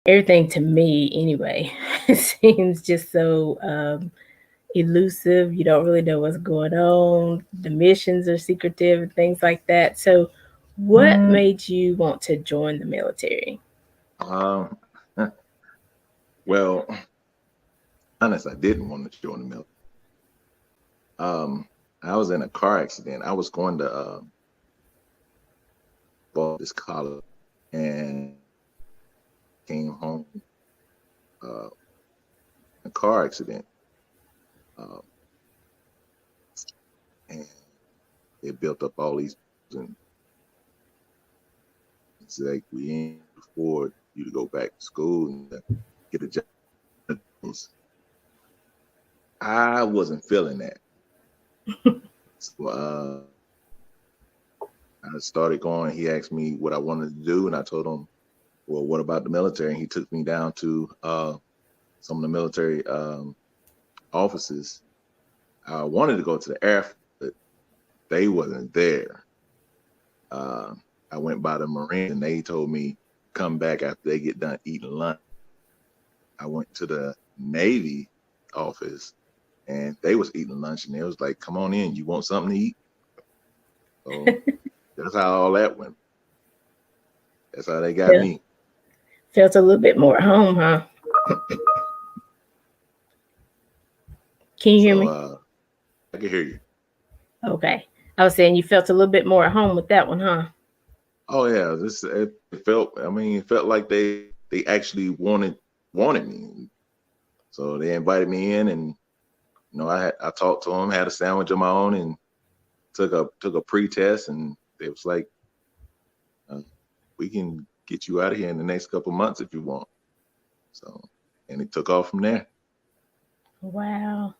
everything to me anyway seems just so elusive. You don't really know what's going on. The missions are secretive and things like that. So, what made you want to join the military? Um, well, honest, I didn't want to join the military. Um, I was in a car accident. I was going to bought this college and came home uh, in a car accident. Uh, and it built up all these, and it's like we ain't afford you to go back to school and get a job. I wasn't feeling that. So I started going. He asked me what I wanted to do, and I told him, "Well, what about the military?" And he took me down to some of the military offices. I wanted to go to the Air Force, but they wasn't there. Uh, I went by the Marines, and they told me come back after they get done eating lunch. I went to the Navy office, and they was eating lunch, and they was like, "Come on in, you want something to eat?" So that's how all that went. That's how they got Felt, me. felt a little bit more at home, huh? Can you hear So me? I can hear you. Okay. I was saying you felt a little bit more at home with that one, huh? Oh yeah, this it felt. I mean, it felt like they actually wanted me. So they invited me in, and I talked to them, had a sandwich of my own, and took a pre-test, and it was like, uh, we can get you out of here in the next couple months if you want. So, and it took off from there. Wow.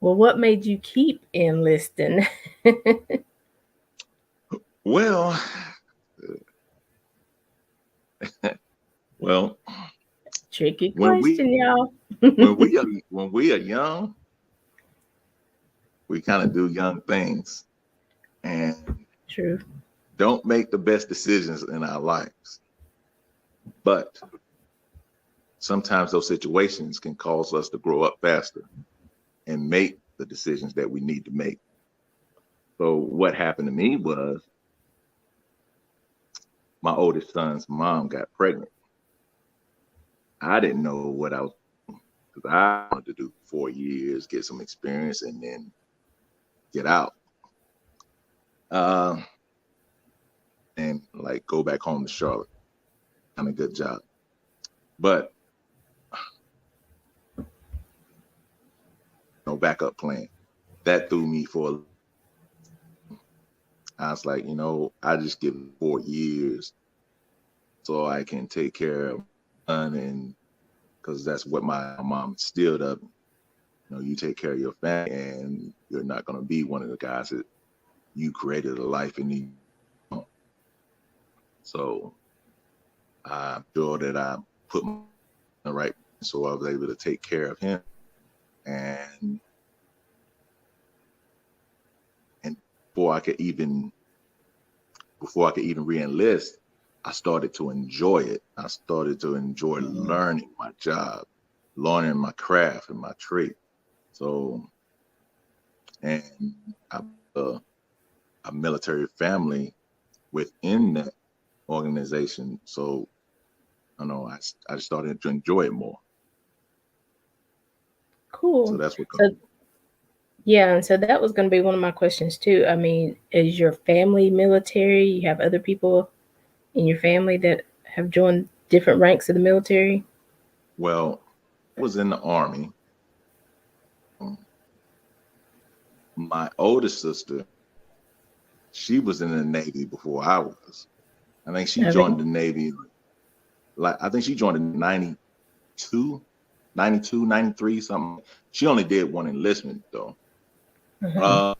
Well, what made you keep enlisting? Well, well, Tricky when we question, y'all. when we are young, we kind of do young things and True. don't make the best decisions in our lives. But sometimes those situations can cause us to grow up faster and make the decisions that we need to make. So what happened to me was my oldest son's mom got pregnant. I didn't know what I was because I wanted to do 4 years, get some experience, and then get out uh, and like go back home to Charlotte. Done a good job, but no backup plan. That threw me for. I was like, I just give 4 years so I can take care of my son, and because that's what my mom instilled of me. You take care of your family, and you're not going to be one of the guys that you created a life in the. So I'm sure that I put my in the right, so I was able to take care of him, and and before I could even before I could even re-enlist, I started to enjoy it. I started to enjoy learning my job, learning my craft and my trade. So, and I a military family within that organization. So, I just started to enjoy it more. So Cool. that's what So comes. yeah, and so that was going to be one of my questions too. I mean, is your family military? You have other people in your family that have joined different ranks of the military? Well, I was in the army. Um, My oldest sister, she was in the Navy before I was. I think she Okay. joined the Navy, like I think she joined in 92, 92, 93, something. She only did one enlistment though. Uh-huh. Uh,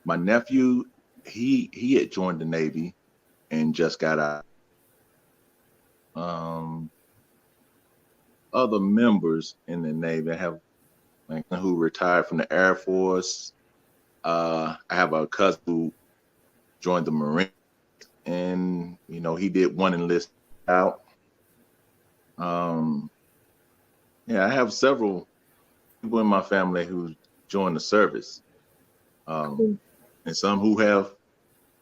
my nephew, he had joined the Navy and just got out. Um, Other members in the Navy, I have like who retired from the Air Force. I have a cousin who joined the Marine, and he did one enlist. out. Um, yeah, I have several people in my family who joined the service, um, Cool. and some who have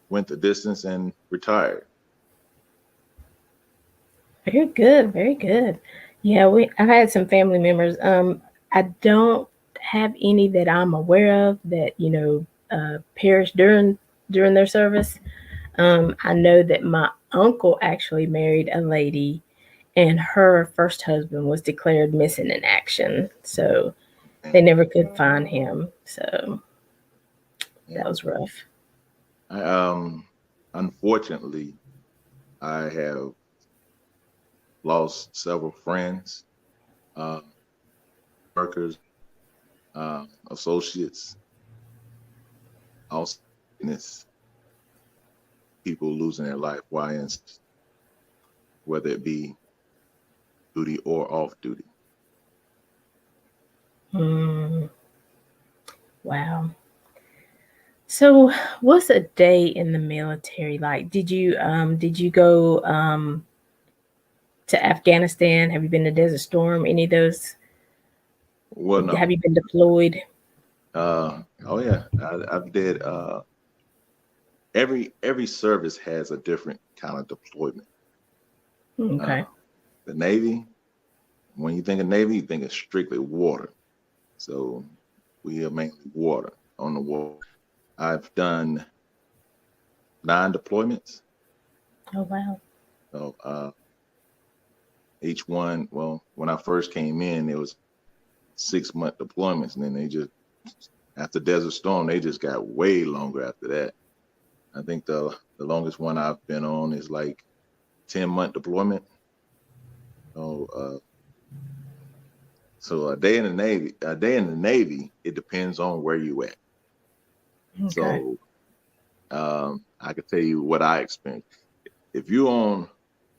went the distance and retired. Very good, very good. Yeah, we I've had some family members. I don't have any that I'm aware of that, perished during their service. I know that my uncle actually married a lady, and her first husband was declared missing in action, so And they never could find him. So yeah, that was rough. I, unfortunately, I have lost several friends, uh, workers, associates, also witness people losing their life while in, whether it be duty or off duty. Mm, wow. So, what's a day in the military like? Did you go to Afghanistan? Have you been to Desert Storm? Any of those? Well, Have no. you been deployed? Oh yeah, I've did. Every service has a different kind of deployment. Uh, Okay. the Navy, when you think of Navy, you think of strictly water. So we are mainly water on the water. I've done 9 deployments. Oh wow. So each one, well, when I first came in, it was 6 month deployments, and then they just after Desert Storm, they just got way longer after that. I think the longest one I've been on is like 10 month deployment. So so a day in the Navy, it depends on where you at. Okay. So I can tell you what I experienced. If you on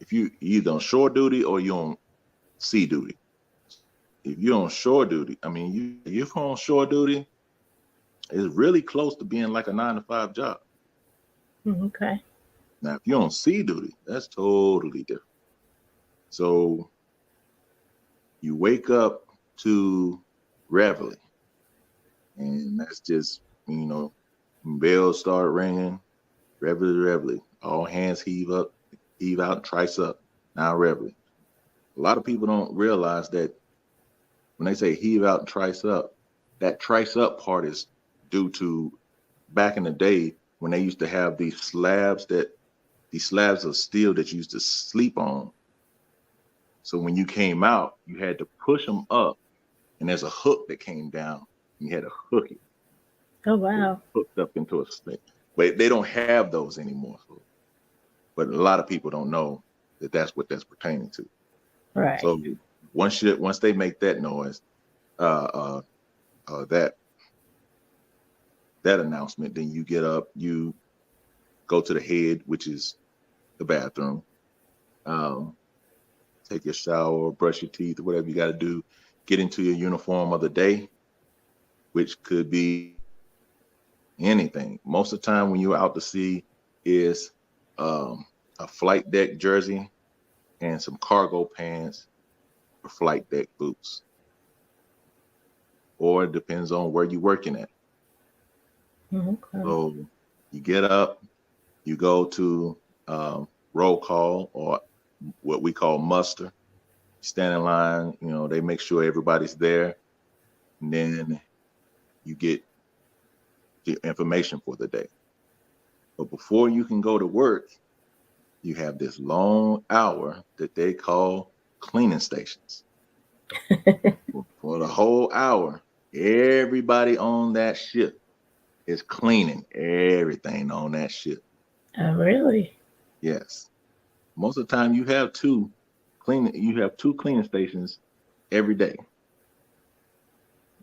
if you either on shore duty or you on sea duty. If you're on shore duty, I mean, you're on shore duty, it's really close to being like a 9 to 5 job. Okay. Now, if you're on sea duty, that's totally different. So you wake up to reveille, and that's just, you know, bells start ringing, reveille, reveille. All hands heave up, heave out, trice up. Now reveille. A lot of people don't realize that when they say heave out and trice up, that trice up part is due to back in the day when they used to have these slabs of steel that you used to sleep on. So when you came out, you had to push them up, and there's a hook that came down. And you had to hook it. Oh So it wow. hooked up into a stick. But they don't have those anymore. So, but a lot of people don't know that that's what that's pertaining to. Right. So once they make that noise, uh, uh, that announcement, then you get up, you go to the head, which is the bathroom, um, take your shower, brush your teeth, whatever you got to do, get into your uniform of the day, which could be anything. Most of the time when you're out to sea is um, a flight deck jersey and some cargo pants or flight deck boots. Or it depends on where you're working at. Okay. So you get up, you go to roll call or what we call muster. Stand in line, they make sure everybody's there, and then you get the information for the day. But before you can go to work, you have this long hour that they call cleaning stations. For the whole hour, everybody on that ship is cleaning everything on that ship. Oh really? Yes. Most of the time you have two cleaning stations every day,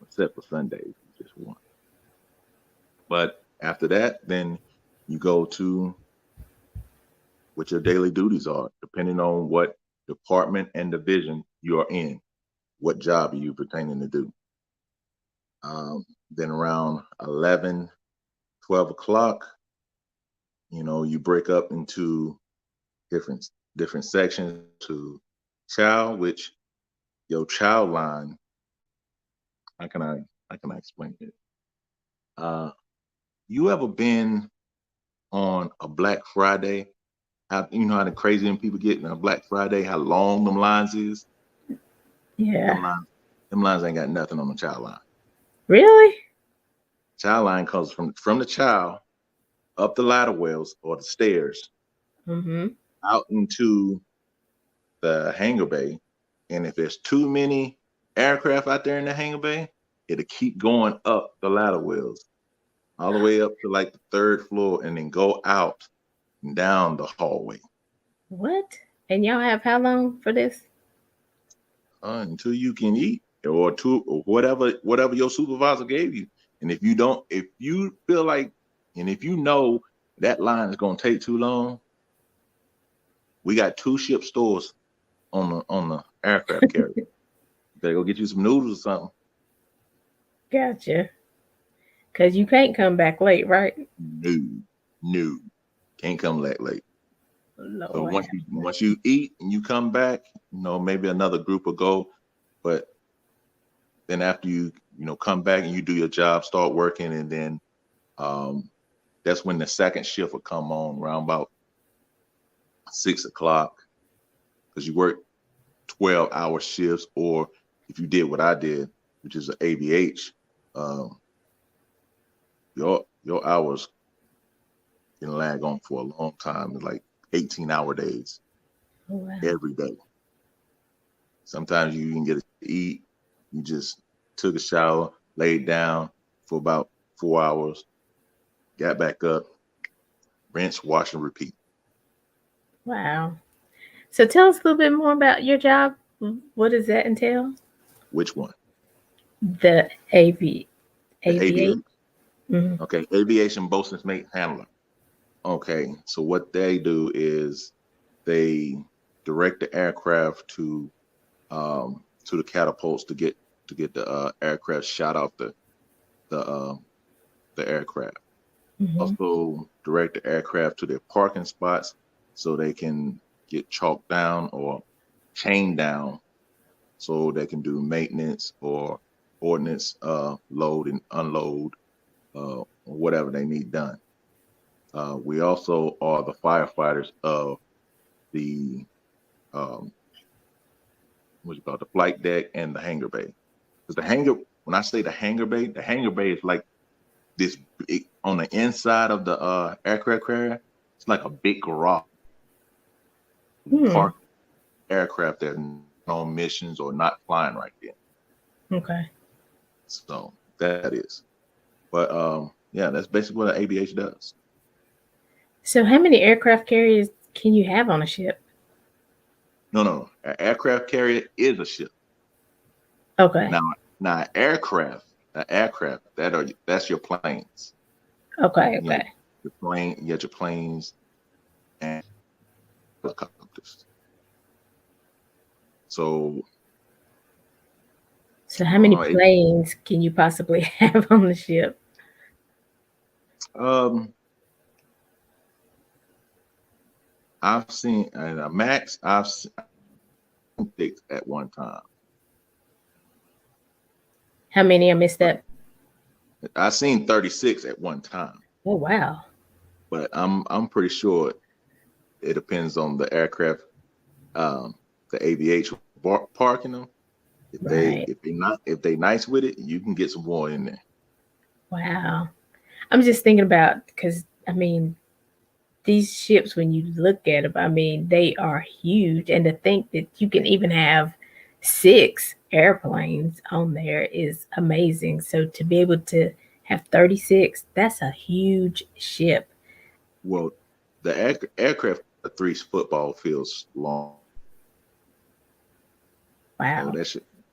except for Sundays, just one. But after that, then you go to what your daily duties are, depending on what department and division you are in. What job are you pertaining to do? Then around 11, 12 o'clock, you break up into different different sections to child, which your child line. How can I how can I explain it? Uh, you ever been on a Black Friday? How, you know how the crazy them people get on a Black Friday? How long them lines is? Yeah. Them lines, them lines ain't got nothing on the child line. Really? Child line comes from the child up the ladder wells or the stairs Mm-hmm. out into the hangar bay. And if there's too many aircraft out there in the hangar bay, it'll keep going up the ladder wells all the way up to like the third floor and then go out and down the hallway What? And y'all have how long for this? until you can eat or whatever your supervisor gave you. And if you don't, if you feel like, and if you know that line is going to take too long, we got two ship stores on the aircraft carrier. You better go get you some noodles or something. Gotcha. Because you can't come back late, right? No, no, can't come back late. So Lord once have you mercy. once you eat and you come back, maybe another group will go. But then after you come back and you do your job, start working, and then um, that's when the second shift will come on around about 6 o'clock because you work 12-hour shifts, or if you did what I did, which is an ABH, um, your hours can lag on for a long time, like 18-hour days Oh, wow. every day. Sometimes you can get to eat. You just took a shower, laid down for about 4 hours, got back up, rinse, wash, and repeat. Wow. So tell us a little bit more about your job. What does that entail? Which one? The AV The AVA. aviation. Mm-hmm. Okay, aviation bosun's mate handler. Okay, so what they do is they direct the aircraft to the catapults to get the aircraft shot off the uh, the aircraft. Mm-hmm. Also direct the aircraft to their parking spots so they can get chalked down or chained down so they can do maintenance or ordnance load and unload or whatever they need done. We also are the firefighters of the um, what you call it, the flight deck and the hangar bay. Because when I say the hangar bay is like this on the inside of the aircraft carrier. It's like a big garage Hmm. parked aircraft that are on missions or not flying right there. Okay. So that is. But yeah, that's basically what an ABH does. So how many aircraft carriers can you have on a ship? No, no, no. An aircraft carrier is a ship. Okay. Now, aircraft that's your planes. Okay. You know, Okay. you got your planes and helicopters. So So how many it, planes can you possibly have on the ship? um, I've seen a max. I've seen 6 at one time. How many? I missed that. I've seen 36 at one time, Oh wow. but I'm pretty sure it depends on the aircraft, um, the AVH parking them. If they Right. if they not if they nice with it, you can get some more in there. Wow. I'm just thinking about because I mean these ships when you look at them, I mean they are huge, and to think that you can even have six airplanes on there is amazing. So to be able to have 36, that's a huge ship. Well, the aircraft are 3 football fields long, so Wow.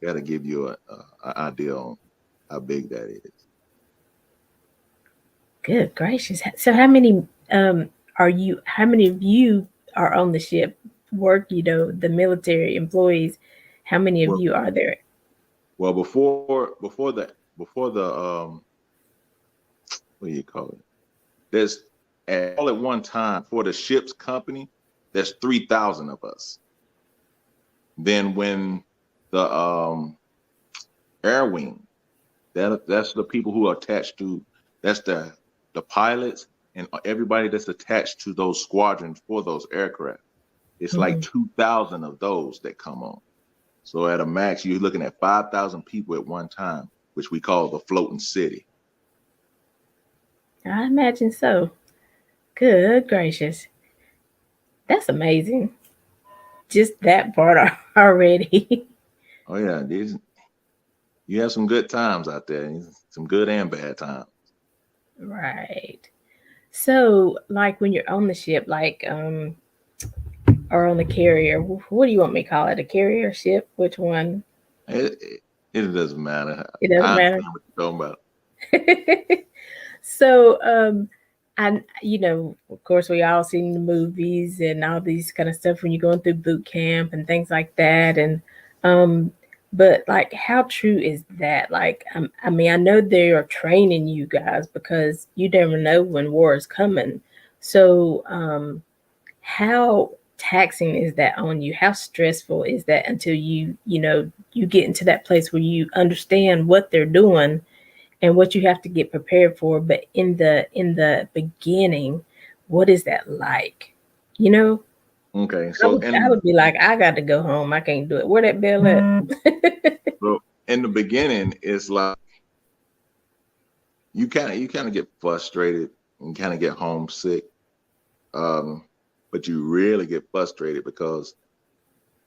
that'll give you a idea on how big that is. Good gracious. So how many are you how many of you are on the ship? Work, the military employees. How many of Well, you are there? well, before the what do you call it? There's all at one time for the ship's company. there's 3,000 of us. Then when the air wing, that's the people who are attached to, that's the pilots and everybody that's attached to those squadrons for those aircraft. It's like Mm-hmm. 2,000 of those that come on. So at a max, you're looking at 5,000 people at one time, which we call the floating city. I imagine so. Good gracious. That's amazing. Just that part already. Oh yeah, you have some good times out there, some good and bad times. Right. So, like when you're on the ship, or on the carrier, what do you want me to call it? A carrier ship? Which one? It doesn't matter. It doesn't I matter. understand what you're talking about. So, and of course, we all seen the movies and all these kind of stuff when you're going through boot camp and things like that. And, um, but like, how true is that? Like, I mean, I know they are training you guys because you never know when war is coming. So, how taxing is that on you? How stressful is that until you get into that place where you understand what they're doing and what you have to get prepared for? But in the beginning, what is that like? You know, Okay, I so would I would be like, I got to go home. I can't do it. Where that bell at? in the beginning, it's like you kind of get frustrated and kind of get homesick. Um, but you really get frustrated because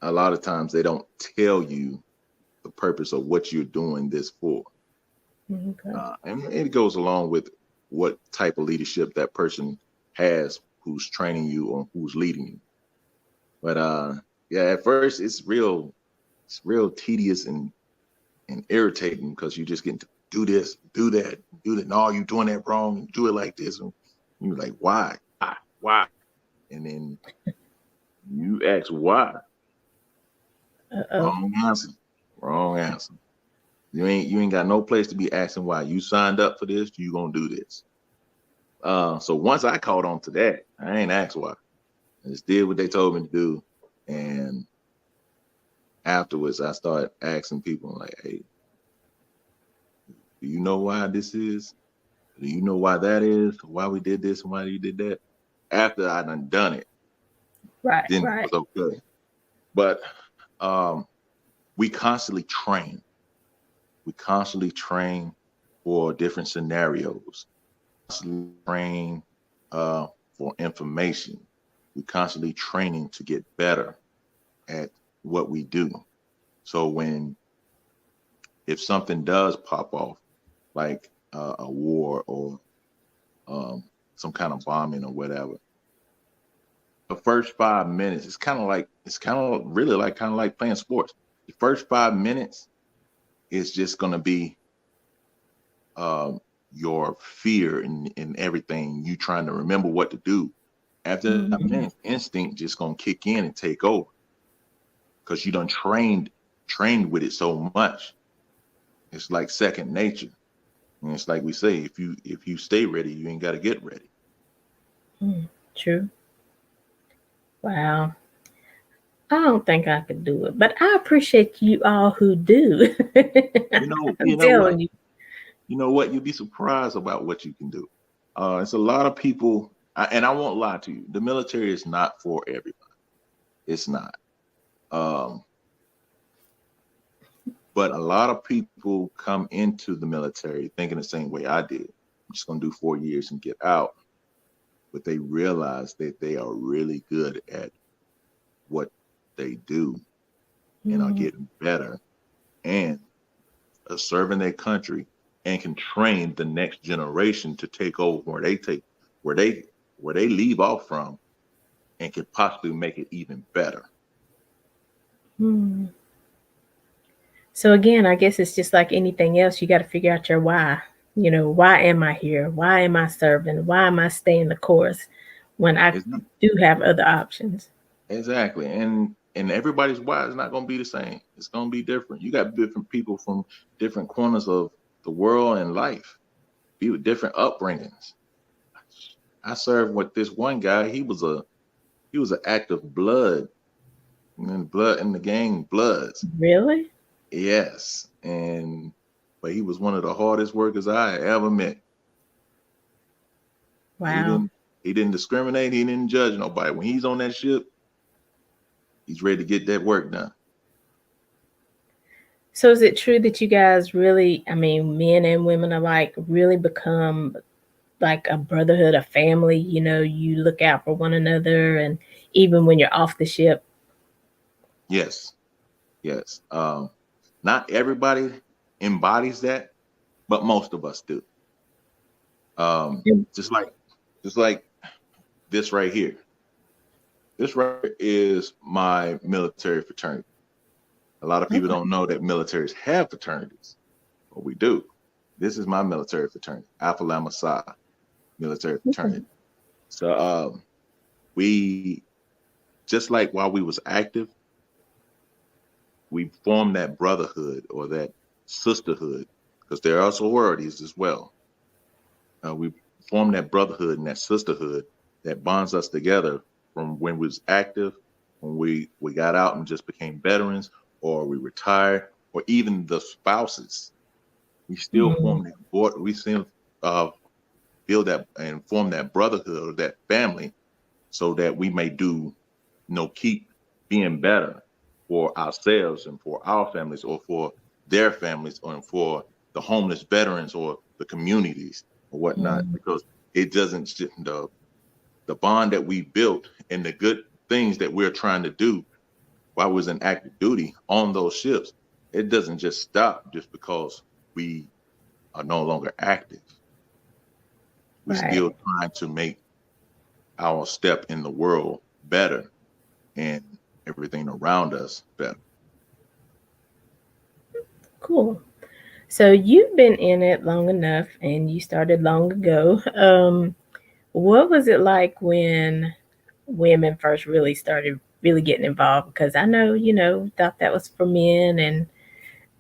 a lot of times they don't tell you the purpose of what you're doing this for. Okay. And it goes along with what type of leadership that person has who's training you or who's leading you. But yeah, at first it's real tedious and irritating because you just getting to do this, do that, do that. No, you're doing that wrong. You do it like this. And you're like, why? Why? And then you ask why. Uh-oh. Wrong answer. Wrong answer. You ain't got no place to be asking why. You signed up for this, you gonna do this. So once I caught on to that, I ain't asked why. I just did what they told me to do. And afterwards I started asking people like, hey, do you know why this is? Do you know why that is? Why we did this and why you did that? After I done it, Right, then it right. was okay. But um, we constantly train. We constantly train for different scenarios. Constantly train for information. We constantly training to get better at what we do. So when if something does pop off, like a war or um, some kind of bombing or whatever, the first 5 minutes, it's kind of really like kind of like playing sports. The first 5 minutes is just gonna be um, your fear and everything. You trying to remember what to do. After that Mhm. minute, instinct just gonna kick in and take over because you done trained with it so much. It's like second nature. And it's like we say, if you stay ready, you ain't got to get ready. Mm, true. Wow. I don't think I could do it, but I appreciate you all who do. You know, I'm you know what? telling you. You know what? You'd be surprised about what you can do. It's a lot of people, and I won't lie to you. The military is not for everybody. It's not. Um, but a lot of people come into the military thinking the same way I did. I'm just gonna do 4 years and get out. But they realize that they are really good at what they do and are Mm, getting better and are serving their country and can train the next generation to take over where they where they leave off from and can possibly make it even better. mm. So again, I guess it's just like anything else. You got to figure out your why. Why am I here? Why am I serving? Why am I staying the course when I It's not, do have other options? exactly. And everybody's why is not gonna be the same. It's gonna be different. You got different people from different corners of the world and life, be with different upbringings. I served with this one guy. He was He was an active blood, and blood in the gang bloods. Really? Yes, and but he was one of the hardest workers I ever met. He Wow. didn't he didn't discriminate. He didn't judge nobody. When he's on that ship, he's ready to get that work done. So is it true that you guys really, I mean, men and women alike, really become like a brotherhood, a family? You look out for one another, and even when you're off the ship. Yes, yes. Not everybody embodies that, but most of us do. Um, Mm. just like just like this right here. This right here is my military fraternity. A lot of people Okay. don't know that militaries have fraternities, but we do. This is my military fraternity, Alpha Lambda Psi military Okay. fraternity. So we just like while we was active, we formed that brotherhood or that sisterhood because there are sororities as well. We formed that brotherhood and that sisterhood that bonds us together from when we was active, when we got out and just became veterans, or we retired, or even the spouses. We still Mm. form that board. We still uh, build that and form that brotherhood or that family, so that we may do, keep being better for ourselves and for our families, or for their families, or for the homeless veterans or the communities or whatnot. Mm. Because it doesn't the bond that we built and the good things that we're trying to do while we was in active duty on those ships, it doesn't just stop just because we are no longer active. We Right. still trying to make our step in the world better and everything around us better. Cool. So you've been in it long enough, and you started long ago. What was it like when women first really started really getting involved? Because I know, thought that was for men, and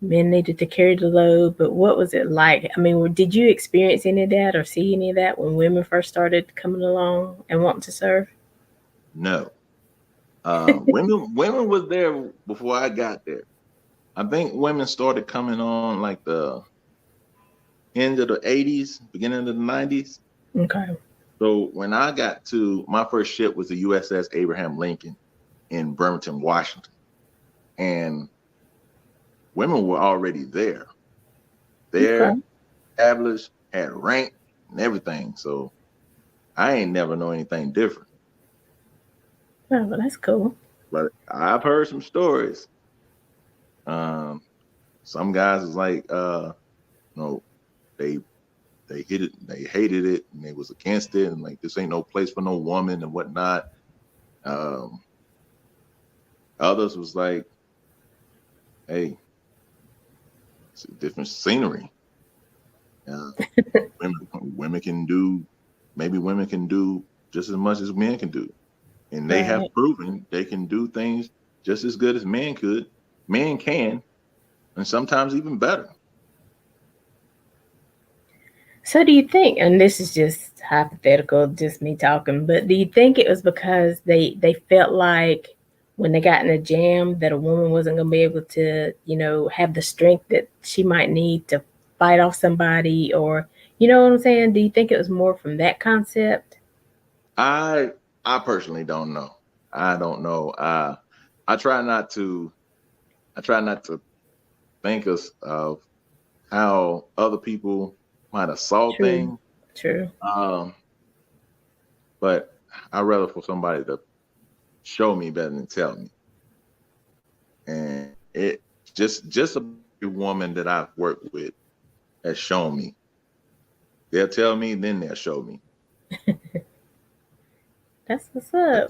men needed to carry the load. But what was it like? I mean, did you experience any of that or see any of that when women first started coming along and wanting to serve? No, women was there before I got there. I think women started coming on like the end of the '80s, beginning of the '90s. Okay. So when I got to my first ship was the USS Abraham Lincoln in Bremerton, Washington, and women were already there. Okay. There, established, had rank and everything. So I ain't never know anything different. Oh, well, that's cool. But I've heard some stories. Um, some guys was like, you know, they they hated it, and they was against it, and like this ain't no place for no woman and whatnot. Um, Others was like, hey, it's a different scenery. Uh, women can do, maybe women can do just as much as men can do, and they have Right. proven they can do things just as good as men could. Men can, and sometimes even better. So do you think, and this is just hypothetical, just me talking, but do you think it was because they felt like when they got in a jam that a woman wasn't going to be able to, have the strength that she might need to fight off somebody, or you know what I'm saying? Do you think it was more from that concept? I I personally don't know. I don't know. I try not to. I try not to think of how other people might have saw True. things. True. Um, but I'd rather for somebody to show me better than tell me. And it just a woman that I've worked with has shown me. They'll tell me, then they'll show me. That's what's up.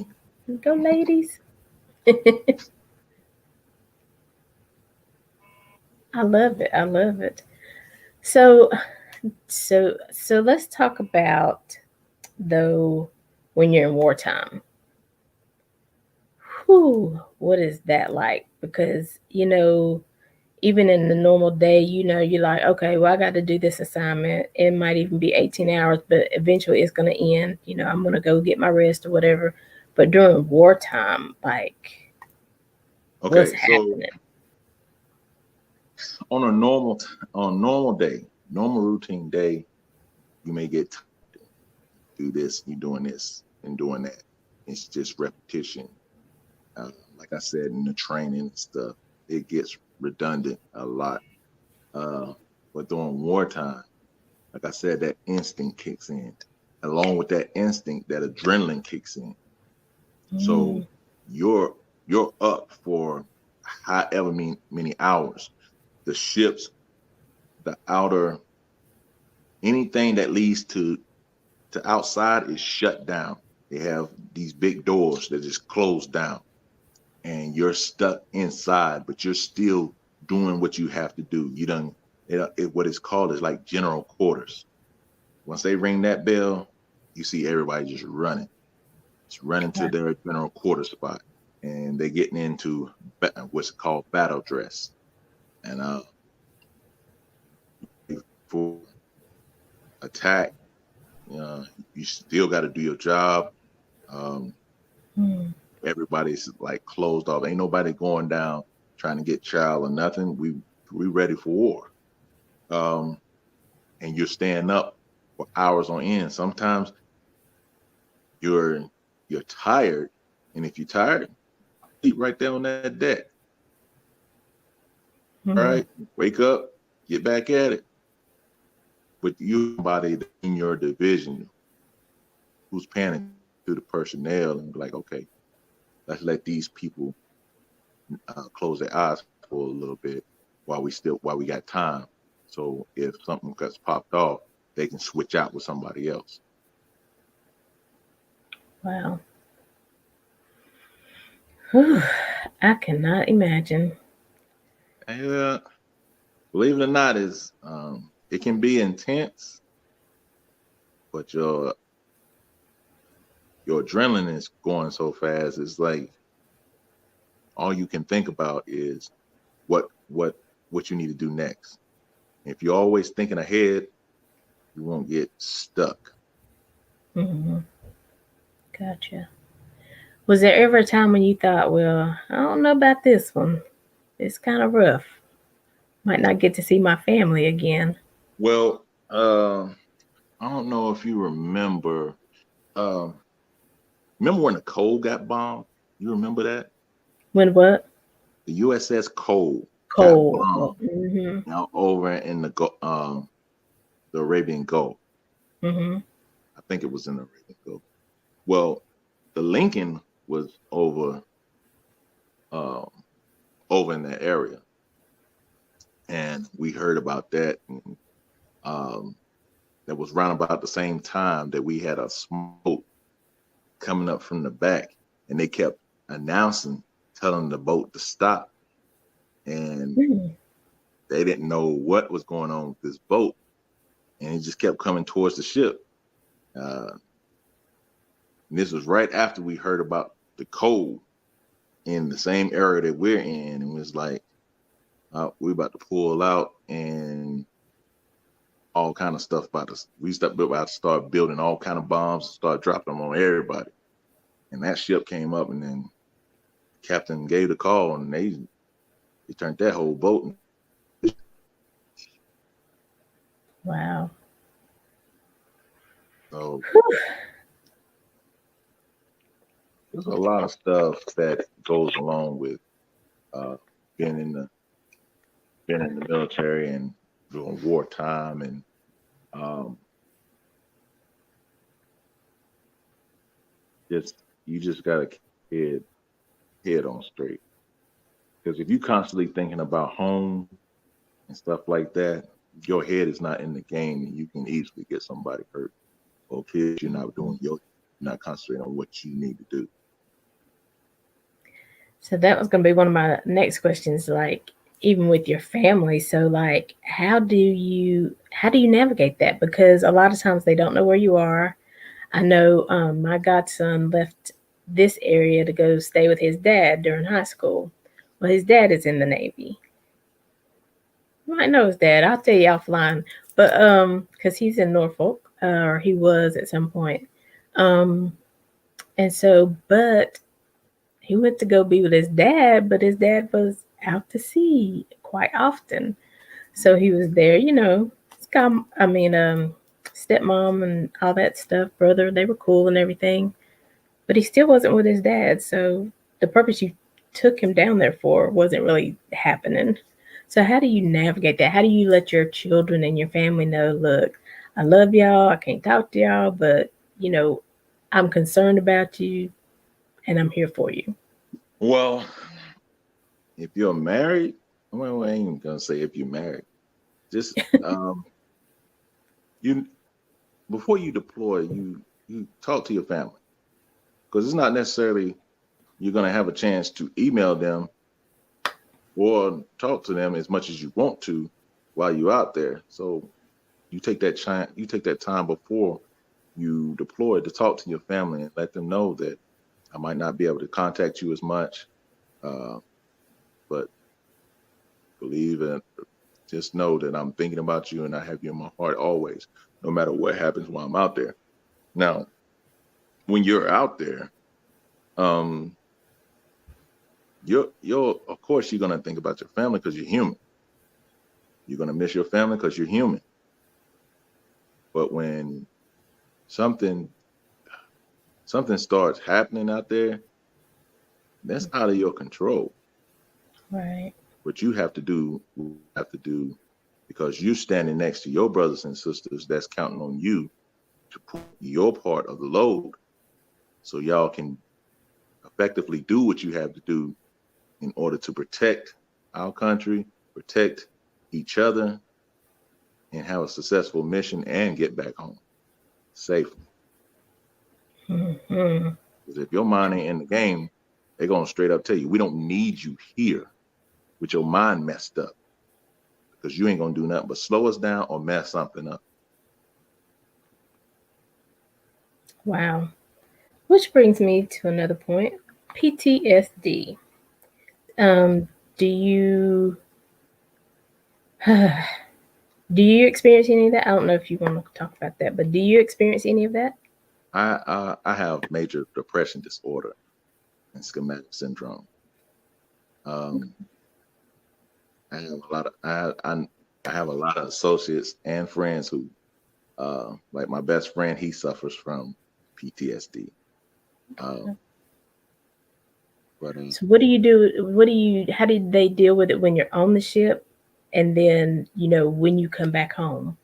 Go ladies. I love it. I love it. So so let's talk about, though, when you're in wartime. Whew, what is that like? Because, even in the normal day, you're like, okay, well, I got to do this assignment. It might even be 18 hours, but eventually it's going to end. I'm going to go get my rest or whatever. But during wartime, like what's Okay, so happening? on a normal day, normal routine day, you may get do this, you doing this and doing that. It's just repetition. Like I said in the training and stuff, it gets redundant a lot. Uh, but during wartime, like I said, that instinct kicks in. Along with that instinct, that adrenaline kicks in. So Mm, you're you're up for however many hours. The ships, the outer, anything that leads to outside is shut down. They have these big doors that just close down, and you're stuck inside, but you're still doing what you have to do. You done what it's called is like general quarters. Once they ring that bell, you see everybody just running. It's running to wow. their general quarter spot, and they're getting into what's called battle dress. And for attack, uh, you still got to do your job. Um, Mm, everybody's like closed off. Ain't nobody going down trying to get child or nothing. We ready for war. Um, and you're staying up for hours on end. Sometimes you're you're tired, and if you're tired, sleep right there on that deck. All mm. right, wake up, get back at it. But you somebody in your division who's paying attention to the personnel and be like, okay, let's let these people close their eyes for a little bit while we got time. So if something gets popped off, they can switch out with somebody else. Wow. Whew. I cannot imagine. And believe it or not, is it can be intense, but your adrenaline is going so fast. It's like all you can think about is what what what you need to do next. If you're always thinking ahead, you won't get stuck. Hmm. Gotcha. Was there ever a time when you thought, well, I don't know about this one. It's kind of rough. Might not get to see my family again. Well, I don't know if you remember. Um, remember when the Cole got bombed? You remember that? When what? The USS Cole got Cold. bombed Mm-hmm. over in the Arabian Gulf. Mm-hmm. I think it was in the Arabian Gulf. Well, the Lincoln was um, over in that area, and we heard about that. And, um, that was around about the same time that we had a smoke coming up from the back, and they kept announcing, telling the boat to stop, and Mm. they didn't know what was going on with this boat, and it just kept coming towards the ship. Uh, and this was right after we heard about the cold in the same area that we're in, and it was like we're about to pull out, and all kind of stuff about us. About to start building all kind of bombs, start dropping them on everybody. And that ship came up, and then captain gave the call, and they turned that whole boat. Wow. So there's a lot of stuff that goes along with uh, being in the being in the military and during wartime, and um, just you just gotta keep head on straight. Because if you constantly thinking about home and stuff like that, your head is not in the game, and you can easily get somebody hurt. Or kids, you're not concentrating on what you need to do. So that was going to be one of my next questions. Like, even with your family, so like, how do you navigate that? Because a lot of times they don't know where you are. I know my godson left this area to go stay with his dad during high school. Well, his dad is in the Navy. You might know his dad. I'll tell you offline. But because he's in Norfolk, or he was at some point. Um, And so, but he went to go be with his dad, but his dad was out to sea quite often. So he was there, I mean, stepmom and all that stuff, brother, they were cool and everything, but he still wasn't with his dad. So the purpose you took him down there for wasn't really happening. So how do you navigate that? How do you let your children and your family know, look, I love y'all, I can't talk to y'all, but you know, I'm concerned about you and I'm here for you. Well, if you're married, well, I ain't even gonna say if you're married. Just you before you deploy, you talk to your family because it's not necessarily you're gonna have a chance to email them or talk to them as much as you want to while you're out there. So you take that time before you deploy to talk to your family and let them know that I might not be able to contact you as much, uh, but believe and just know that I'm thinking about you and I have you in my heart always, no matter what happens while I'm out there. Now, when you're out there, um, you're of course you're gonna think about your family because you're human. You're gonna miss your family because you're human. But when something something starts happening out there, that's out of your control. Right. What you have to do, because you're standing next to your brothers and sisters that's counting on you to put your part of the load so y'all can effectively do what you have to do in order to protect our country, protect each other, and have a successful mission and get back home safely. Hmm. Because if your mind ain't in the game, they're gonna straight up tell you, we don't need you here with your mind messed up because you ain't gonna do nothing but slow us down or mess something up. Wow. Which brings me to another point, PTSD. Um, do you do you experience any of that? I don't know if you want to talk about that, but do you experience any of that? I have major depression disorder and schematic syndrome. Um, I have a lot of I have a lot of associates and friends who like my best friend, he suffers from PTSD. Um, but So what do you do? How did they deal with it when you're on the ship, and then when you come back home?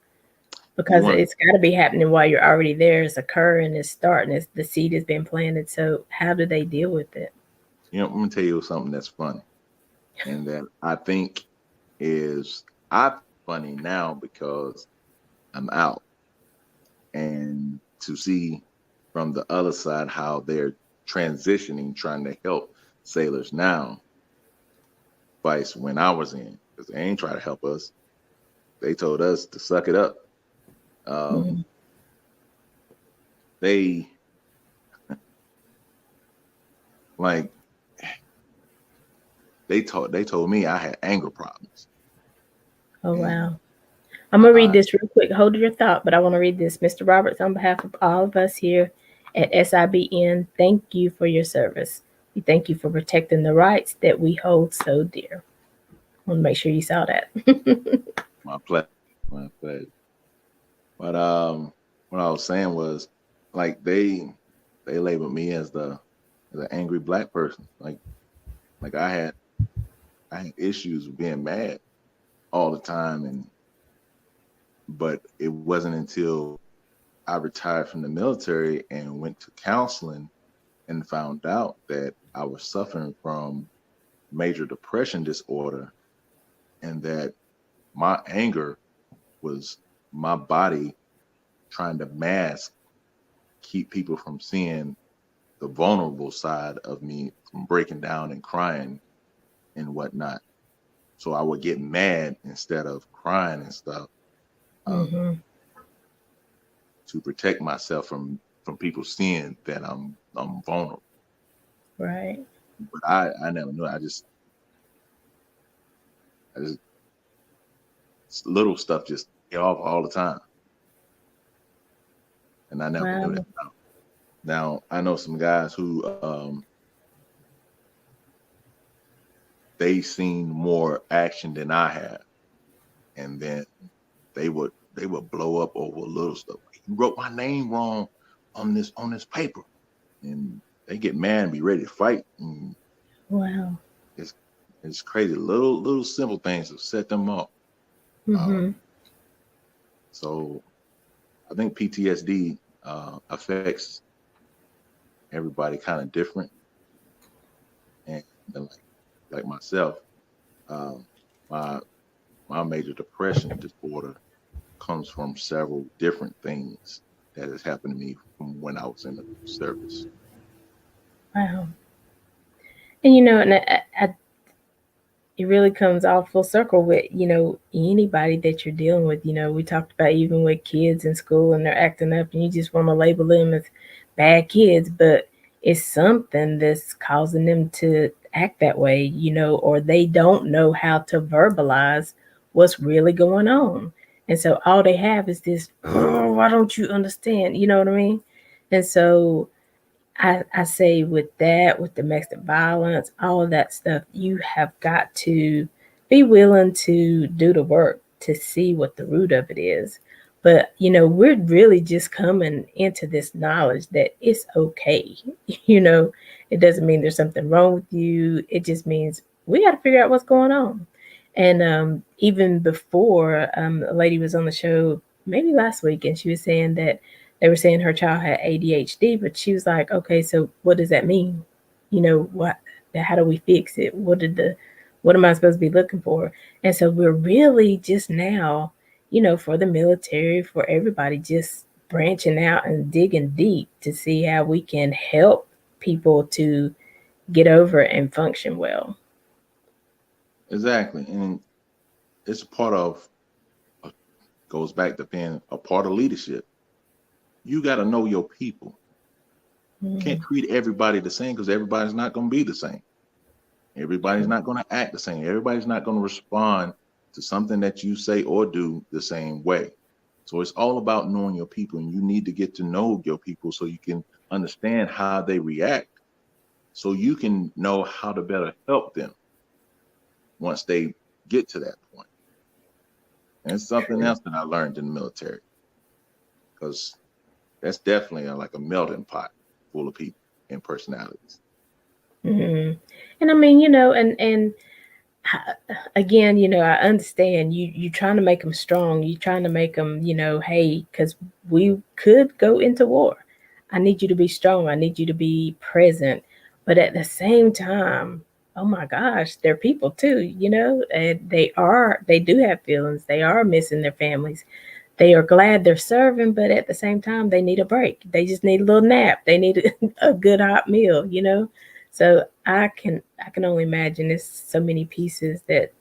you Because want it's got to be happening while you're already there. It's occurring. It's starting. The seed has been planted. So how do they deal with it? I'm gonna tell you something that's funny and that I think is I funny now because I'm out and to see from the other side how they're transitioning, trying to help sailors now, vice when I was in, because they ain't trying to help us. They told us to suck it up. Um, Mhm. they like they told me I had anger problems, Oh and wow. I'm gonna read I this real quick. Hold your thought, but I want to read this. Mr. Roberts, on behalf of all of us here at SIBN, thank you for your service. We thank you for protecting the rights that we hold so dear. I want to make sure you saw that. my pleasure, my pleasure. But what I was saying was like they labeled me as the as an angry black person. Like I had issues with being mad all the time, and but it wasn't until I retired from the military and went to counseling and found out that I was suffering from major depression disorder and that my anger was my body trying to mask, keep people from seeing the vulnerable side of me from breaking down and crying and whatnot. So I would get mad instead of crying and stuff um, Hmm. to protect myself from people seeing that I'm vulnerable. Right. But I never knew. I just little stuff just get off all the time, and I never knew that. Wow. Now I know some guys who they seen more action than I have, and then they would blow up over little stuff. You wrote my name wrong on this paper, and they get mad and be ready to fight. And Wow. it's it's crazy. Little simple things to set them up. Uh, Mm-hmm. so I think PTSD affects everybody kind of different, and like myself, um, my my major depression disorder comes from several different things that has happened to me from when I was in the service. Wow. And you know, and it really comes all full circle with, anybody that you're dealing with. We talked about even with kids in school and they're acting up and you just want to label them as bad kids, but it's something that's causing them to act that way, or they don't know how to verbalize what's really going on. And so all they have is this, oh, why don't you understand? You know what I mean? And so I say with that, with domestic violence, all of that stuff, you have got to be willing to do the work to see what the root of it is. But, we're really just coming into this knowledge that it's okay. You know, it doesn't mean there's something wrong with you. It just means we got to figure out what's going on. And even before, a lady was on the show maybe last week, and she was saying that they were saying her child had ADHD, but she was like, okay, so what does that mean? What? How do we fix it? What am I supposed to be looking for? And so we're really just now, for the military, for everybody, just branching out and digging deep to see how we can help people to get over and function well. Exactly, and it's a part of uh, goes back to being a part of leadership. You got to know your people. You Mm-hmm. can't treat everybody the same because everybody's not going to be the same. Everybody's True. not going to act the same. Everybody's not going to respond to something that you say or do the same way. So it's all about knowing your people, and you need to get to know your people so you can understand how they react, so you can know how to better help them once they get to that point. And it's something True. else that I learned in the military, because that's definitely like a melting pot full of people and personalities. Mm-hmm. And I mean, again, I understand you trying to make them strong. You trying to make them, hey, because we could go into war. I need you to be strong. I need you to be present. But at the same time, oh my gosh, they're people too, and they do have feelings. They are missing their families. They are glad they're serving, but at the same time, they need a break. They just need a little nap. They need a good hot meal. So I can only imagine there's so many pieces that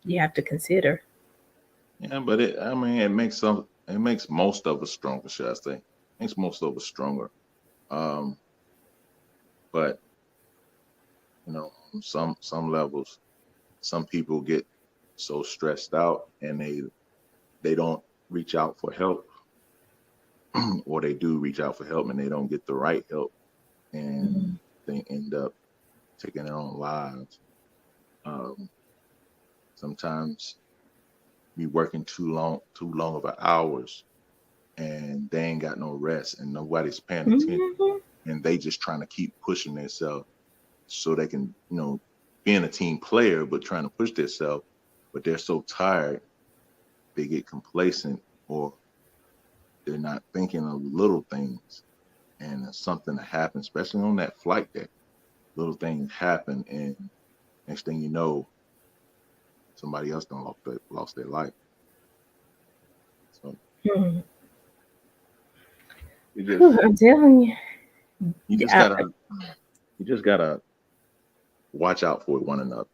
you have to consider. Yeah, but I mean, it makes most of us stronger, should I say? Makes most of us stronger. Um, but on some levels, some people get so stressed out and they don't reach out for help, or they do reach out for help and they don't get the right help, and Mm-hmm. they end up taking their own lives. Um, Sometimes be working too long of hours, and they ain't got no rest, and nobody's paying attention, and they just trying to keep pushing themselves so they can, being a team player, but trying to push themselves, but they're so tired they get complacent, or they're not thinking of little things, and something happens, especially on that flight deck. Little things happen, and next thing you know, somebody else done lost their life. So Mm-hmm. you Whew, just I'm telling you. you just I, gotta you just gotta watch out for one another.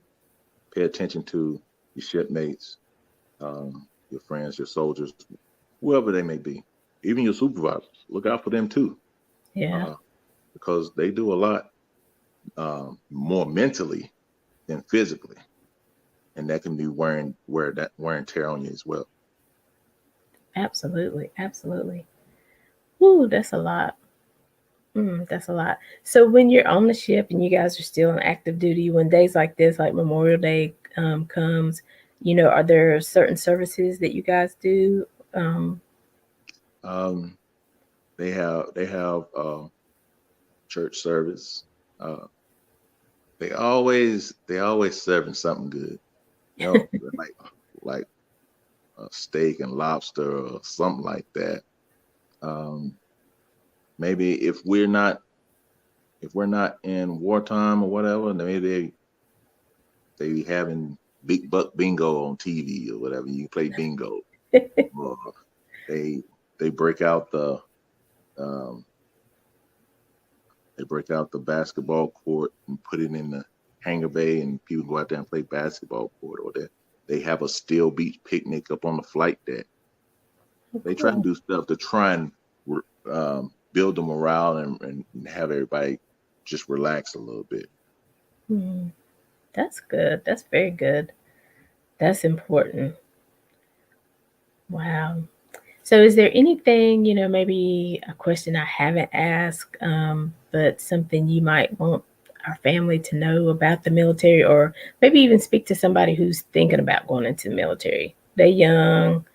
Pay attention to your shipmates, your friends, your soldiers, whoever they may be, even your supervisors. Look out for them too, yeah, uh, because they do a lot more mentally than physically, and that can be wear and tear on you as well. absolutely, absolutely. Ooh, that's a lot. That's a lot. So when you're on the ship and you guys are still on active duty, when days like this, like Memorial Day, comes, are there certain services that you guys do? Um, Um, they have church service. Uh, they always serving something good. Like steak and lobster or something like that. Um, maybe if we're not in wartime or whatever, then maybe they be having big buck bingo on TV or whatever. You play bingo, or they they break out the um, they break out the basketball court and put it in the hangar bay, and people go out there and play basketball court. Or they have a steel beach picnic up on the flight deck. oh, They try and cool. do stuff to try and build the morale and have everybody just relax a little bit. Hmm, that's good. That's very good. That's important. Wow. So, is there anything, maybe a question I haven't asked, but something you might want our family to know about the military, or maybe even speak to somebody who's thinking about going into the military? They're young,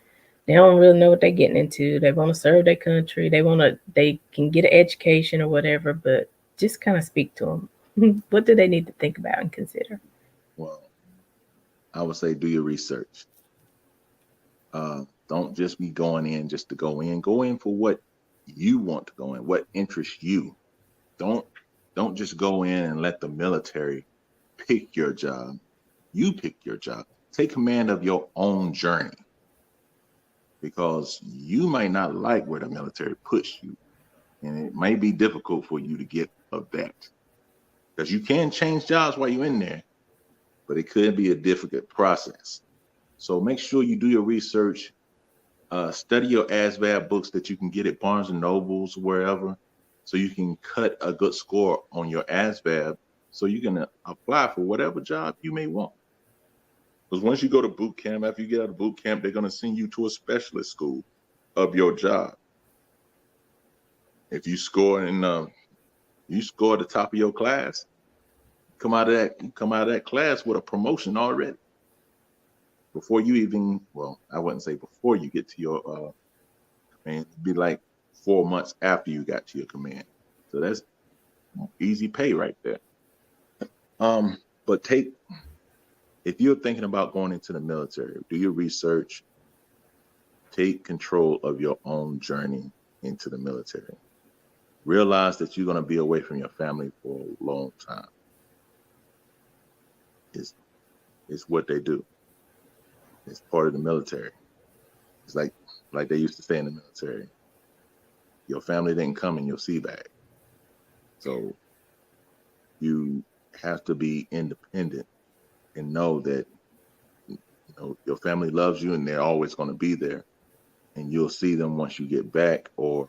they don't really know what they're getting into. They want to serve their country, they can get an education or whatever, but just kind of speak to them. What do they need to think about and consider? Well, I would say do your research. Don't just be going in just to go in. Go in for what you want to go in, what interests you. Don't don't just go in and let the military pick your job. You pick your job. Take command of your own journey, because you might not like where the military puts you, and it may be difficult for you to get of that, because you can change jobs while you're in there, but it could be a difficult process. So make sure you do your research. Study your ASVAB books that you can get at Barnes and Nobles, wherever, so you can cut a good score on your ASVAB, so you can apply for whatever job you may want. Because once you go to boot camp, after you get out of boot camp, they're going to send you to a specialist school of your job. If you score at the top of your class, you come out of that class with a promotion already before you even, well, I wouldn't say before you get to your command. It'd be like 4 months after you got to your command. So that's easy pay right there. Um, but if you're thinking about going into the military, do your research, take control of your own journey into the military. Realize that you're going to be away from your family for a long time. It's, it's what they do. It's part of the military. It's like they used to say in the military, your family didn't come in your sea bag. So you have to be independent and know that your family loves you and they're always going to be there, and you'll see them once you get back or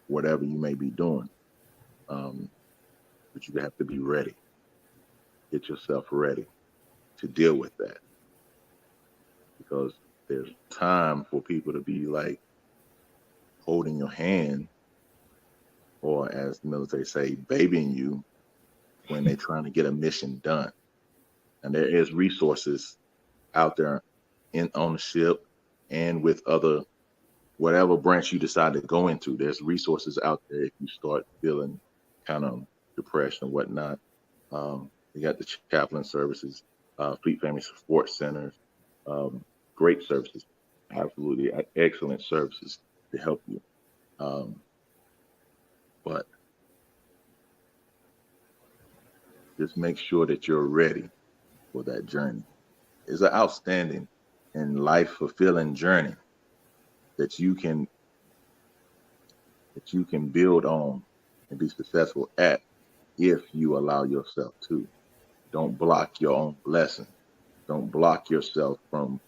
whatever you may be doing. Um, but you have to be ready. Get yourself ready to deal with that, because there's time for people to be like holding your hand, or as the military say, babying you when they're trying to get a mission done. And there is resources out there in on the ship and with other whatever branch you decide to go into. There's resources out there if you start feeling kind of depression or whatnot. You got the chaplain services, Fleet Family Support Centers, um, great services, absolutely excellent services to help you. Um, but just make sure that you're ready for that journey. It's an outstanding and life fulfilling journey that you can build on and be successful at if you allow yourself to. Don't block your own blessing. Don't block yourself from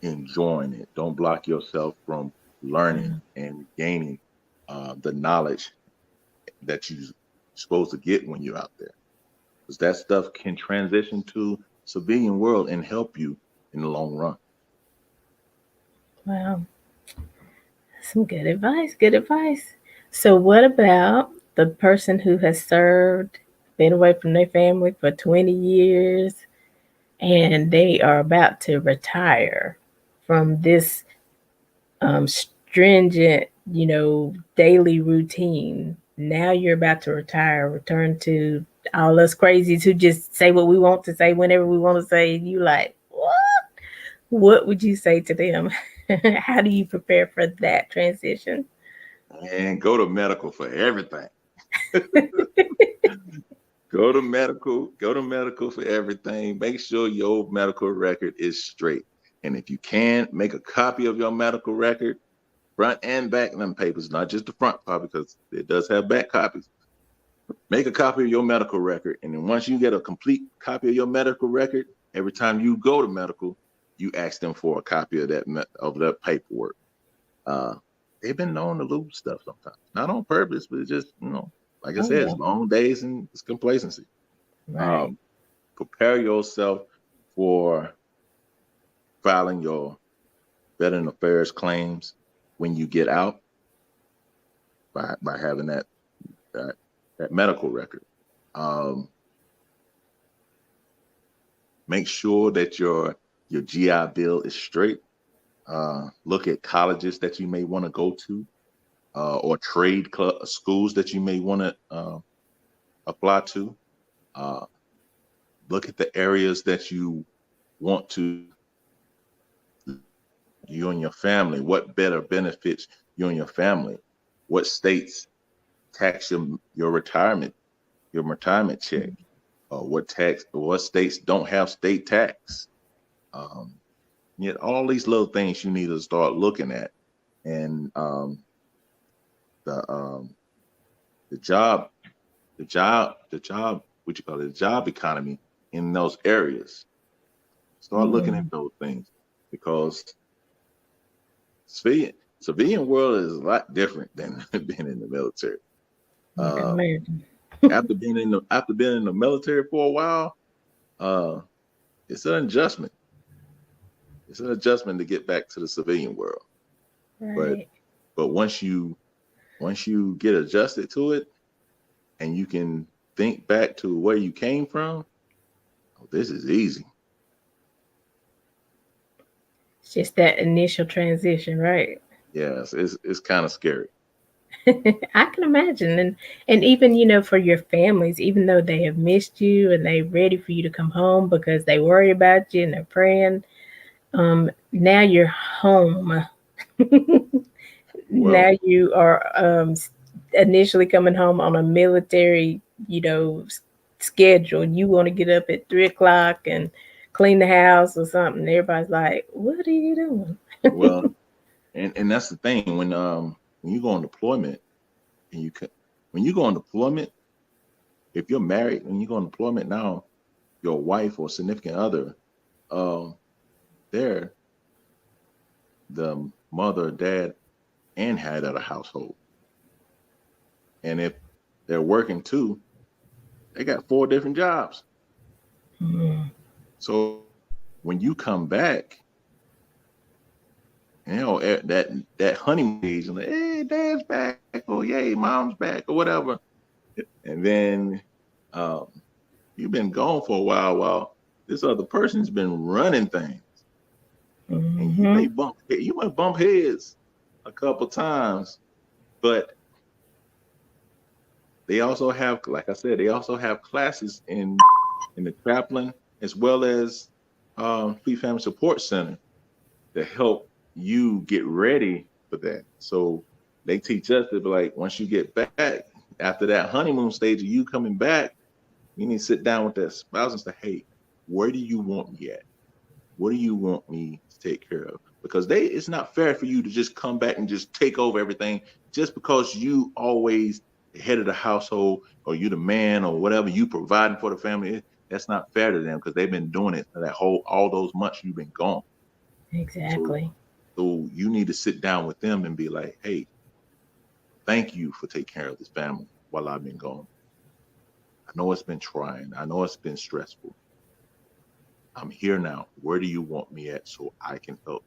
enjoying it. Don't block yourself from learning Wow. and gaining the knowledge that you're supposed to get when you're out there. Because that stuff can transition to civilian world and help you in the long run. Wow. Some good advice. Good advice. So, what about? the person who has served, been away from their family for 20 years, and they are about to retire from this stringent, daily routine. Now you're about to retire, return to all us crazies who just say what we want to say whenever we want to say. You like, what? What would you say to them? How do you prepare for that transition? And go to medical for everything. Go to medical for everything. Make sure your medical record is straight. And if you can, make a copy of your medical record, front and back of them papers, not just the front copy, because it does have back copies. Make a copy of your medical record. And then once you get a complete copy of your medical record, every time you go to medical, you ask them for a copy of that paperwork. Uh, they've been known to lose stuff sometimes, not on purpose, but it's just like I Oh said, yeah, it's long days and it's complacency. right. Um, Prepare yourself for filing your Veteran Affairs claims when you get out by having that, that medical record. Um, Make sure that your GI Bill is straight. Look at colleges that you may want to go to, or schools that you may want to apply to. Uh, Look at the areas that you want to, you and your family. What better benefits you and your family? What states tax your retirement check? What states don't have state tax? Um, Yet all these little things you need to start looking at, and the the job, what you call it, the job economy in those areas. Start looking at Mm, those things because civilian world is a lot different than being in the military. I can Uh, imagine. after being in the military for a while, uh, it's an adjustment. It's an adjustment to get back to the civilian world. But Right. but once you get adjusted to it and you can think back to where you came from, oh, this is easy. It's just that initial transition, right? Yes, it's kind of scary. I can imagine. And even, for your families, even though they have missed you and they're ready for you to come home because they worry about you and they're praying, now you're home. Now Well, you are initially coming home on a military, schedule. You want to get up at 3 o'clock and clean the house or something. Everybody's like, "What are you doing?" well, and that's the thing when you go on deployment and when you go on deployment, if you're married and you go on deployment now, your wife or significant other, um, they're the mother, dad, and head of the household. And if they're working too, they got four different jobs. Mm, So when you come back, that honeymoon stage, and like, hey, dad's back, or yay, mom's back, or whatever, and then um, you've been gone for a while this other person's been running things, and mm-hmm. you might bump heads a couple times, but they also have, like I said, they also have classes in the chaplain as well as Fleet Family Support Center to help you get ready for that. So they teach us to be like, once you get back after that honeymoon stage of you coming back, you need to sit down with that spouse and say, hey, where do you want me at? What do you want me to take care of? Because it's not fair for you to just come back and just take over everything just because you always the head of the household or you the man or whatever you providing for the family. That's not fair to them because they've been doing it for all those months you've been gone. So Exactly. so you need to sit down with them and be like, hey, thank you for taking care of this family while I've been gone. I know it's been trying. I know it's been stressful. I'm here now. Where do you want me at so I can help